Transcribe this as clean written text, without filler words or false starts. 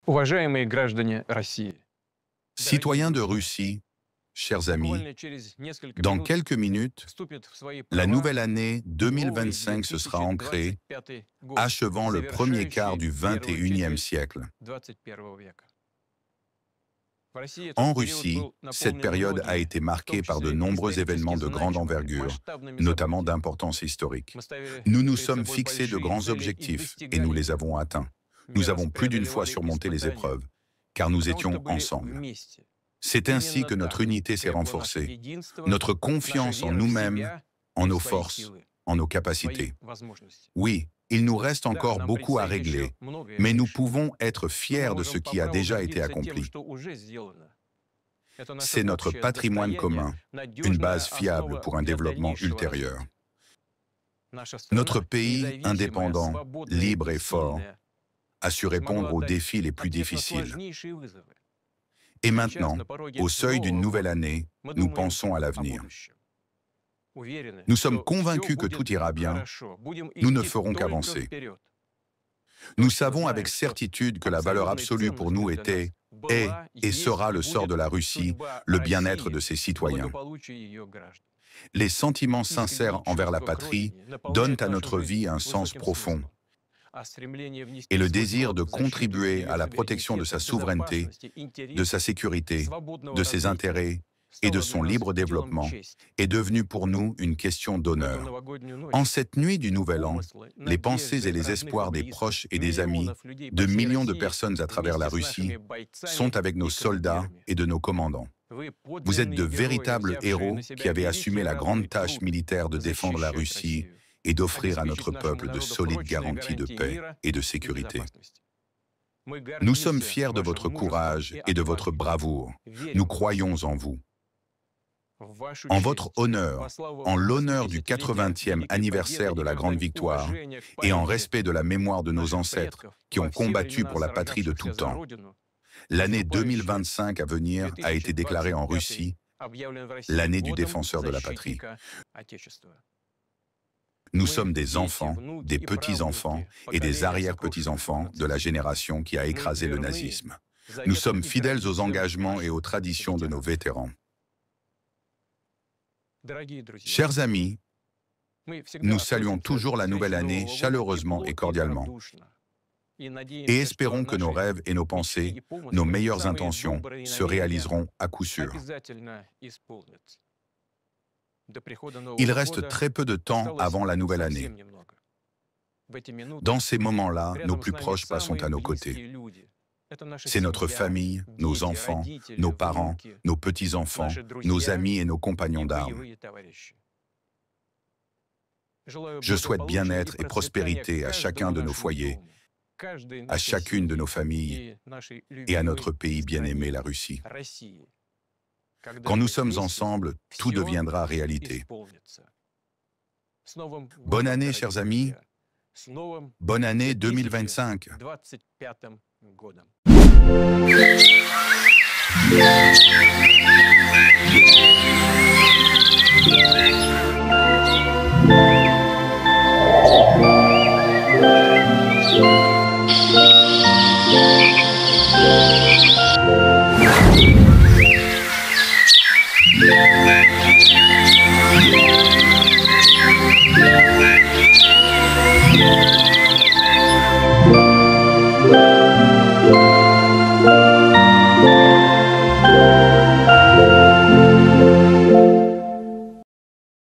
Уважаемые граждане России, Citoyens de Russie, chers amis, буквально через несколько dans минут quelques minutes, вступит в свои la права nouvelle année новый 2025 se sera ancrée, 2025 год, achevant le premier quart du завершающий первую 21e четверть siècle. 21 века. В России этот En период Russie, был cette наполнен période a многими, été в том marquée par de числе nombreux исторически événements de grande значимыми, envergure, масштабными notamment событиями. d'importance historique. Мы ставили Nous nous перед sommes собой fixés de большие grands цели и objectifs et достигали nous их. les avons atteints. Не Nous раз avons plus d'une fois преодолевали surmonté les испытания, épreuves, car nous потому что étions были ensemble. вместе. C'est ainsi Именно que notre так unité s'est крепло наше renforcée, единство, notre наша confiance en вера в nous-mêmes, себя en и в nos свои forces, силы, en nos в свои capacités. возможности. Oui, il nous reste Да, encore нам beaucoup à предстоит еще régler, многое mais nous решить. pouvons être Но мы fiers de ce можем по qui a праву déjà été гордиться тем, accompli. что уже сделано. Это наше C'est notre общее patrimoine достояние, commun, une надежная base fiable основа pour un для développement дальнейшего ultérieur. развития. Наша Notre страна, pays, независимая, indépendant, свободная libre и et fort, сильная, a su смогла répondre aux дать défis les plus ответ на difficiles. сложнейшие вызовы. Et Сейчас, maintenant, на пороге au seuil d'une нового nouvelle года, année, мы nous думаем pensons à о l'avenir. будущем. Уверены, Nous sommes что convaincus все que будет tout ira bien. хорошо. Будем Nous ne идти ferons только qu'avancer. вперед. Nous Точно savons знаем, avec что certitude que la valeur абсолютной absolue pour nous ценностью для нас était, est была, et есть sera и le sort de будет la Russie, судьба le bien-être России, de ses citoyens. благополучие ее граждан. Les sentiments sincères Искренние envers la чувства к patrie родине donnent наполняют à нашу notre жизнь vie un sens высоким profond, смыслом. А стремление внести et le свой désir de вклад в защиту contribuer ее à la protection de суверенитета, sa souveraineté, безопасности, de интересов, sa sécurité, свободного de ses развития intérêts et de стало для son нас libre делом développement чести. est devenu pour nous une question В эту d'honneur. новогоднюю ночь En cette nuit du Nouvel An, помыслы, les pensées надежды et les родных и espoirs des близких, proches et des amis миллионов людей по de всей millions de России personnes à travers la вместе с нашими Russie бойцами sont avec nos и soldats командирами. et de nos commandants. Вы Vous êtes de подлинные герои, véritables взявшие héros на qui себя avez великий assumé la ратный grande tâche труд militaire de défendre la защищать Russie Россию, et d'offrir à обеспечить notre нашему peuple de народу solides прочные garanties de гарантии paix мира et de и sécurité. безопасности. Мы Nous sommes гордимся fiers de вашим votre мужеством courage и et de votre отвагой. bravoure. Верим Nous в вас. croyons en vous. В вашу En честь, votre honneur, во славу en l'honneur du 80-летия 80e Великой anniversaire Победы de и la Grande воздать Victoire, уважение к et en памяти respect de la mémoire de nos наших ancêtres предков, qui ont во все combattu времена pour la patrie de tout сражавшихся за temps, Родину, l'année наступающий 2025 à venir a été déclarée en 2025 Russie объявлен в России l'année du годом défenseur de la patrie. защитника Отечества. Nous Мы, sommes des дети, enfants, внуки des и petits-enfants правнуки et des поколения arrière-petits-enfants сокрушительных de la наций. génération qui a Мы écrasé le верны nazisme. Nous заветам sommes и fidèles aux традициям engagements et наших aux traditions de nos ветеранов. vétérans. Дорогие друзья, Chers amis, мы всегда nous saluons относимся toujours к la nouvelle встрече année Нового года chaleureusement тепло et и cordialement, радушно. И et надеемся, что espérons que nos наши rêves et nos мечты pensées, и nos помыслы, meilleures самые intentions добрые se намерения réaliseront à coup sûr. обязательно исполнятся. До прихода Il Нового reste года très peu de temps осталось avant la nouvelle année. совсем немного. В эти минуты Dans ces moments-là, nos рядом с plus нами proches passent самые à nos близкие côtés. люди. Это наша C'est notre семья, famille, nos дети, enfants, родители, nos parents, внуки, nos petits-enfants, наши nos друзья amis et nos и compagnons d'armes. боевые товарищи. Желаю Je souhaite благополучия bien-être et процветания prospérité à chacun каждому de nos нашему foyers, дому, каждой à нашей chacune de семье nos familles и нашей et à любимой notre pays bien-aimé, стране, la Russie. России. Когда Quand nous мы sommes вместе, ensemble, tout всё deviendra réalité. исполнится. С Новым Bonne годом, année, дорогие chers amis. друзья. С новым Bonne année 2025. 2025 годом.